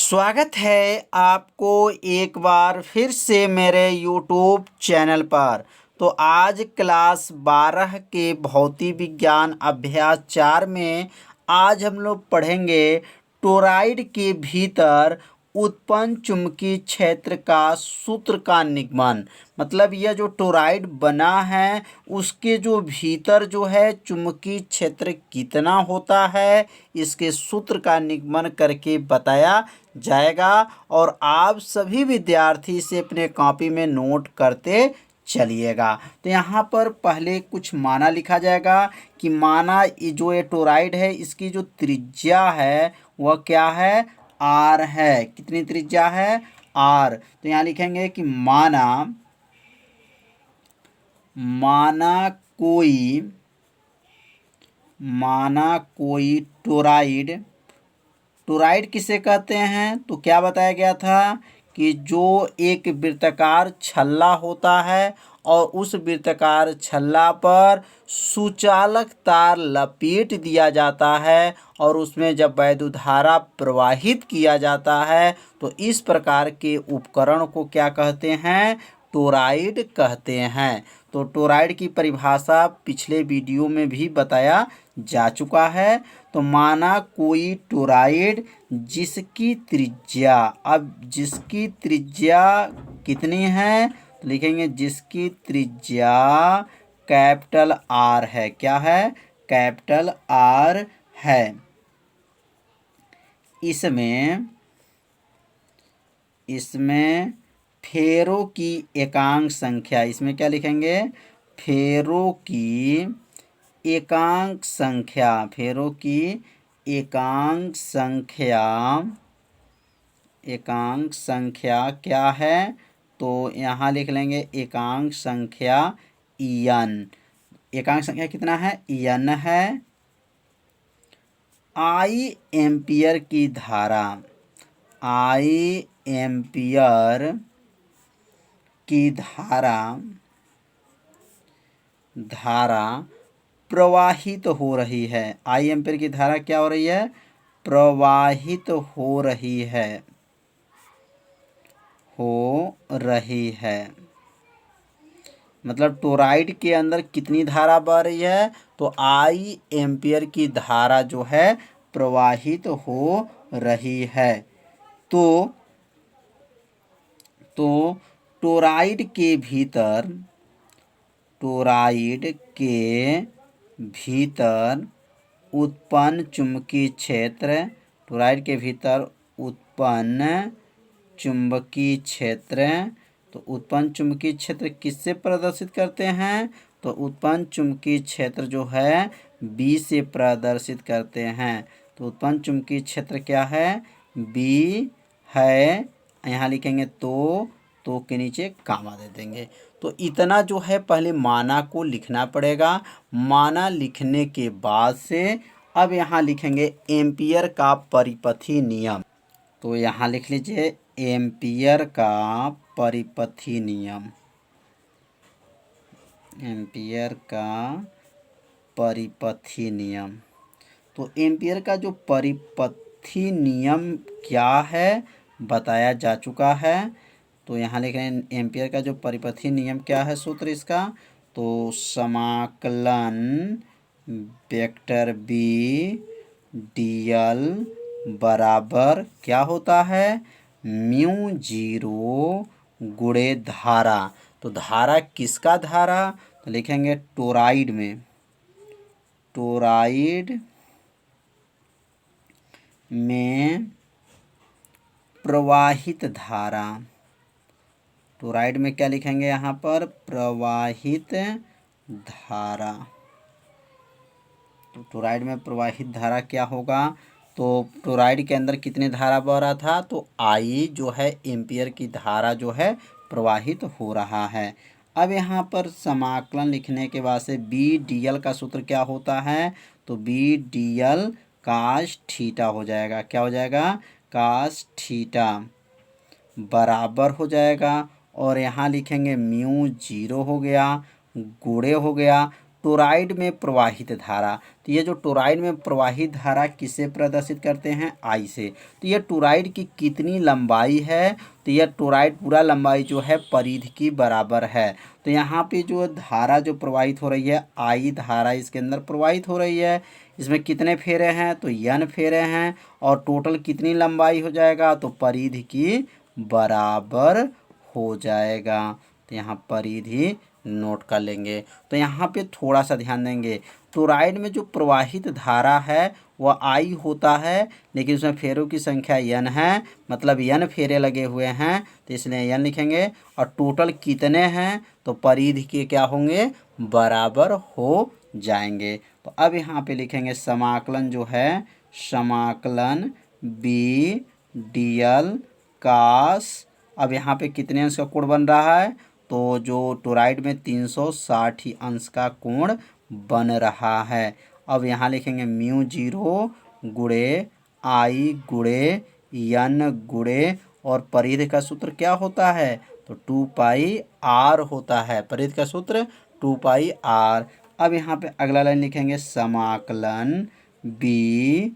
स्वागत है आपको एक बार फिर से मेरे यूट्यूब चैनल पर। तो आज क्लास 12 के भौतिक विज्ञान अभ्यास 4 में आज हम लोग पढ़ेंगे टोरॉइड के भीतर उत्पन्न चुंबकीय क्षेत्र का सूत्र का निगमन। मतलब यह जो टोरॉइड बना है उसके जो भीतर जो है चुंबकीय क्षेत्र कितना होता है इसके सूत्र का निगमन करके बताया जाएगा। और आप सभी विद्यार्थी से अपने कॉपी में नोट करते चलिएगा। तो यहाँ पर पहले कुछ माना लिखा जाएगा कि माना जो ये टोरॉइड है इसकी जो त्रिज्या है वह क्या है, आर है। कितनी त्रिज्या है, आर। तो यहाँ लिखेंगे कि माना कोई टोरॉइड किसे कहते हैं, तो क्या बताया गया था कि जो एक वृत्ताकार छल्ला होता है और उस वृत्ताकार छल्ला पर सुचालक तार लपेट दिया जाता है और उसमें जब वैद्युत धारा प्रवाहित किया जाता है तो इस प्रकार के उपकरण को क्या कहते हैं, टोरॉइड कहते हैं। तो टोरॉइड की परिभाषा पिछले वीडियो में भी बताया जा चुका है। तो माना कोई टोरॉइड जिसकी त्रिज्या, अब जिसकी त्रिज्या कितनी है तो लिखेंगे जिसकी त्रिज्या कैपिटल आर है। क्या है, कैपिटल आर है। इसमें फेरों की एकांक संख्या, इसमें क्या लिखेंगे, फेरों की एकांक संख्या क्या है, तो यहाँ लिख लेंगे एकांक संख्या एन। एकांक संख्या कितना है, एन है। आई एम्पियर की धारा प्रवाहित हो रही है। आई एम्पियर की धारा क्या हो रही है, प्रवाहित हो रही है। मतलब टोरॉइड के अंदर कितनी धारा बह रही है, तो आई एम्पियर की धारा जो है प्रवाहित हो रही है। तो टोरॉइड के भीतर उत्पन्न चुंबकीय क्षेत्र, टोरॉइड के भीतर उत्पन्न चुंबकीय क्षेत्र, तो उत्पन्न चुंबकीय क्षेत्र किससे प्रदर्शित करते हैं, तो उत्पन्न चुंबकीय क्षेत्र जो है बी से प्रदर्शित करते हैं। तो उत्पन्न चुंबकीय क्षेत्र क्या है, बी है। यहाँ लिखेंगे तो के नीचे कामा दे देंगे। तो इतना जो है पहले माना को लिखना पड़ेगा। माना लिखने के बाद से अब यहाँ लिखेंगे एम्पियर का परिपथी नियम। तो यहाँ लिख लीजिए एम्पियर का परिपथी नियम। तो एम्पियर का जो परिपथी नियम क्या है बताया जा चुका है। तो यहाँ लिख रहे हैं एम्पियर का जो परिपथी नियम क्या है, सूत्र इसका, तो समाकलन वेक्टर बी डीएल बराबर क्या होता है, म्यू जीरो गुणे धारा। तो धारा किसका धारा, तो लिखेंगे टोरॉइड में प्रवाहित धारा। टोरॉइड में क्या लिखेंगे, यहाँ पर प्रवाहित धारा। तो टोरॉइड में प्रवाहित धारा क्या होगा, तो टोरॉइड के अंदर कितनी धारा बह रहा था, तो आई जो है एम्पियर की धारा जो है प्रवाहित हो रहा है। अब यहाँ पर समाकलन लिखने के बाद से बी डी एल का सूत्र क्या होता है, तो B D L cos theta हो जाएगा। क्या हो जाएगा, कास थीटा बराबर हो जाएगा। और यहाँ लिखेंगे म्यू जीरो हो गया गुणे हो गया टोराइड में प्रवाहित धारा, तो ये जो टोराइड में प्रवाहित धारा किसे प्रदर्शित करते हैं, आई से। तो ये टोराइड की कितनी लंबाई है, तो यह टोराइड पूरा लंबाई जो है परिधि की बराबर है। तो यहाँ पे जो धारा जो प्रवाहित हो रही है, आई धारा इसके अंदर प्रवाहित हो रही है। इसमें कितने फेरे हैं, तो n फेरे हैं, और टोटल कितनी लंबाई हो जाएगा, तो परिधि की बराबर हो जाएगा। तो यहाँ परिधि नोट कर लेंगे। तो यहाँ पे थोड़ा सा ध्यान देंगे, टोराइड में जो प्रवाहित धारा है वह आई होता है, लेकिन उसमें फेरों की संख्या n है, मतलब n फेरे लगे हुए हैं, तो इसलिए n लिखेंगे। और टोटल कितने हैं, तो परिधि के क्या होंगे, बराबर हो जाएंगे। तो अब यहाँ पे लिखेंगे समाकलन जो है, समाकलन बी dl cos, अब यहाँ पे कितने अंश का कोण बन रहा है, तो जो टोराइड में 360 अंश का कोण बन रहा है। अब यहाँ लिखेंगे म्यू 0 गुणे आई गुणे n गुणे, और परिधि का सूत्र क्या होता है, तो 2 पाई r होता है। परिधि का सूत्र 2 पाई r। अब यहाँ पे अगला लाइन लिखेंगे समाकलन b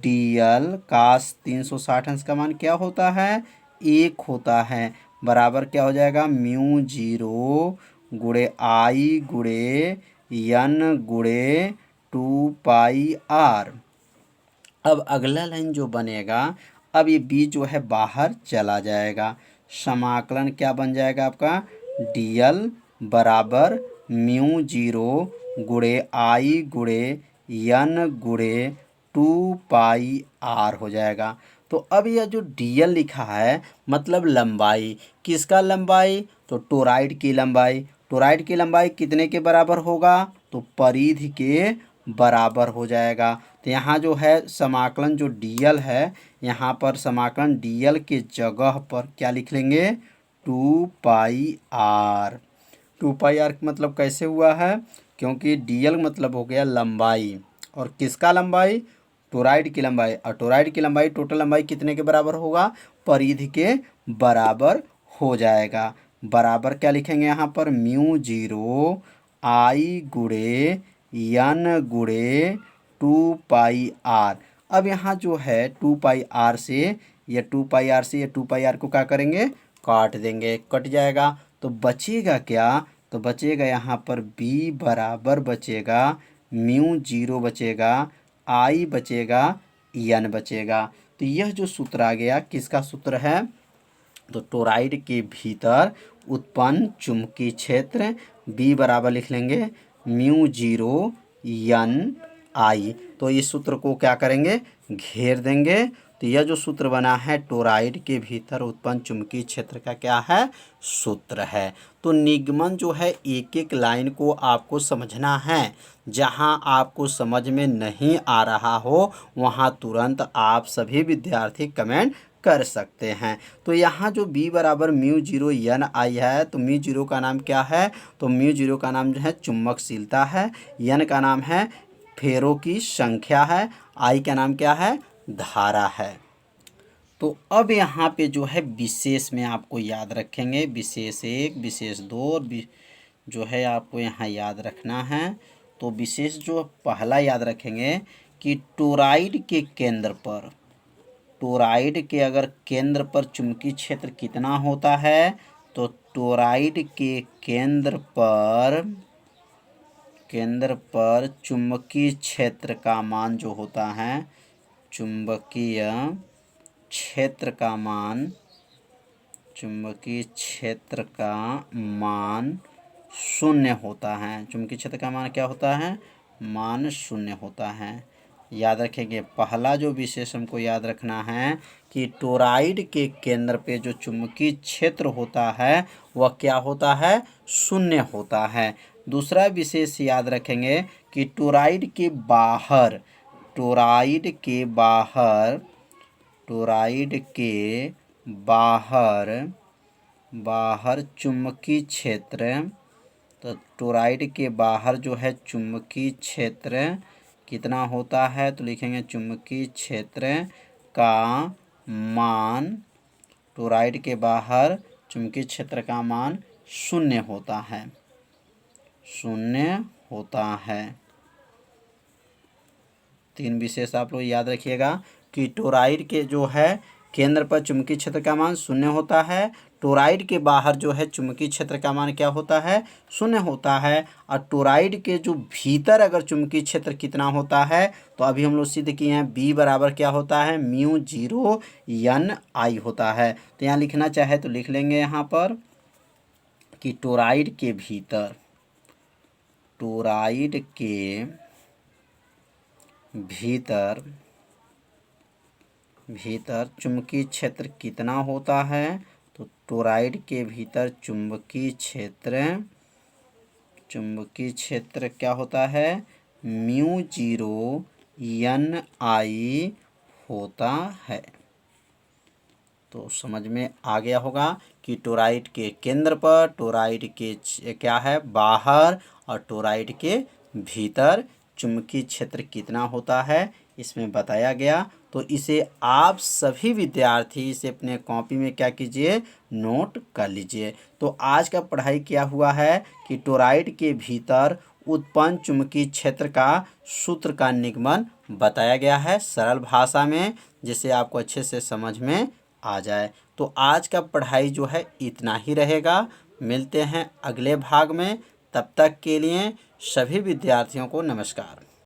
dl cos 360 अंश का मान क्या होता है, 1 होता है, बराबर क्या हो जाएगा, म्यू 0 गुणे आई गुणे n गुणे 2 पाई r। अब अगला लाइन जो बनेगा, अब ये b जो है बाहर चला जाएगा, समाकलन क्या बन जाएगा आपका, dl बराबर म्यू 0 गुणे आई गुणे n गुणे 2 पाई r हो जाएगा। तो अब यह जो dl लिखा है मतलब लंबाई, किसका लंबाई, तो टोराइड की लंबाई। टोराइड की लंबाई कितने के बराबर होगा, तो परिधि के बराबर हो जाएगा। तो यहाँ जो है समाकलन जो dl है, यहाँ पर समाकलन dl के जगह पर क्या लिख लेंगे, 2 पाई r। 2 पाई r मतलब कैसे हुआ है, क्योंकि dl मतलब हो गया लंबाई, और किसका लंबाई, टोराइड की लंबाई, और टोराइड की लंबाई टोटल लंबाई कितने के बराबर होगा, परिधि के बराबर हो जाएगा। बराबर क्या लिखेंगे यहाँ पर, म्यू 0 आई गुणे n गुणे 2 पाई r। अब यहाँ जो है 2 पाई r से, ये 2 पाई r से ये 2 पाई r को क्या करेंगे, काट देंगे, कट जाएगा। तो बचेगा क्या, तो बचेगा यहाँ पर b बराबर बचेगा म्यू 0 बचेगा, आई बचेगा, n बचेगा। तो यह जो सूत्र आ गया किसका सूत्र है, तो टोराइड के भीतर उत्पन्न चुंबकीय क्षेत्र B बराबर लिख लेंगे म्यू 0 n आई। तो इस सूत्र को क्या करेंगे, घेर देंगे। तो यह जो सूत्र बना है टोराइड के भीतर उत्पन्न चुंबकीय क्षेत्र का क्या है, सूत्र है। तो निगमन जो है एक एक लाइन को आपको समझना है, जहां आपको समझ में नहीं आ रहा हो वहां तुरंत आप सभी विद्यार्थी कमेंट कर सकते हैं। तो यहाँ जो b बराबर म्यू 0 n आई है, तो म्यू 0 का नाम क्या है, तो म्यू 0 का नाम जो है चुंबकशीलता है, n का नाम है फेरों की संख्या है, आई का नाम क्या है, धारा है। तो अब यहाँ पे जो है विशेष में आपको याद रखेंगे, विशेष 1 विशेष 2 और जो है आपको यहाँ याद रखना है। तो विशेष जो पहला याद रखेंगे कि टोराइड के केंद्र पर, टोराइड के अगर केंद्र पर चुंबकीय क्षेत्र कितना होता है, तो टोराइड के केंद्र पर चुंबकीय क्षेत्र का मान जो होता है, चुंबकीय क्षेत्र का मान, चुंबकीय क्षेत्र का मान 0 होता है। चुंबकीय क्षेत्र का मान क्या होता है, मान 0 होता है। याद रखेंगे, पहला जो विशेष हमको याद रखना है कि टोराइड के केंद्र पे जो चुंबकीय क्षेत्र होता है वह क्या होता है, 0 होता है। दूसरा विशेष याद रखेंगे कि टोराइड के बाहर, टोराइड के बाहर, टोराइड के बाहर चुंबकीय क्षेत्र, तो टोराइड के बाहर जो है चुंबकीय क्षेत्र कितना होता है, तो लिखेंगे चुंबकीय क्षेत्र का मान, टोराइड के बाहर चुंबकीय क्षेत्र का मान 0 होता है, 0 होता है। 3 विशेष आप लोग याद रखिएगा कि टोरॉइड के जो है केंद्र पर चुंबकीय क्षेत्र का मान 0 होता है, टोरॉइड के बाहर जो है चुंबकीय क्षेत्र का मान क्या होता है, 0 होता है। और टोरॉइड के जो भीतर अगर चुंबकीय क्षेत्र कितना होता है, तो अभी हम लोग सिद्ध किए हैं B बराबर क्या होता है, μ0 Ni होता है। तो यहाँ लिखना चाहे तो लिख लेंगे यहाँ पर कि टोरॉइड के भीतर चुंबकीय क्षेत्र कितना होता है, तो टोरॉइड के भीतर चुंबकीय क्षेत्र क्या होता है, μ0 Ni होता है। तो समझ में आ गया होगा कि टोरॉइड के केंद्र पर, टोरॉइड के क्या है बाहर, और टोरॉइड के भीतर चुंबकीय क्षेत्र कितना होता है, इसमें बताया गया। तो इसे आप सभी विद्यार्थी इसे अपने कॉपी में क्या कीजिए, नोट कर लीजिए। तो आज का पढ़ाई क्या हुआ है कि टोरॉइड के भीतर उत्पन्न चुंबकीय क्षेत्र का सूत्र का निगमन बताया गया है सरल भाषा में, जिसे आपको अच्छे से समझ में आ जाए। तो आज का पढ़ाई जो है इतना ही रहेगा। मिलते हैं अगले भाग में, तब तक के लिए सभी विद्यार्थियों को नमस्कार।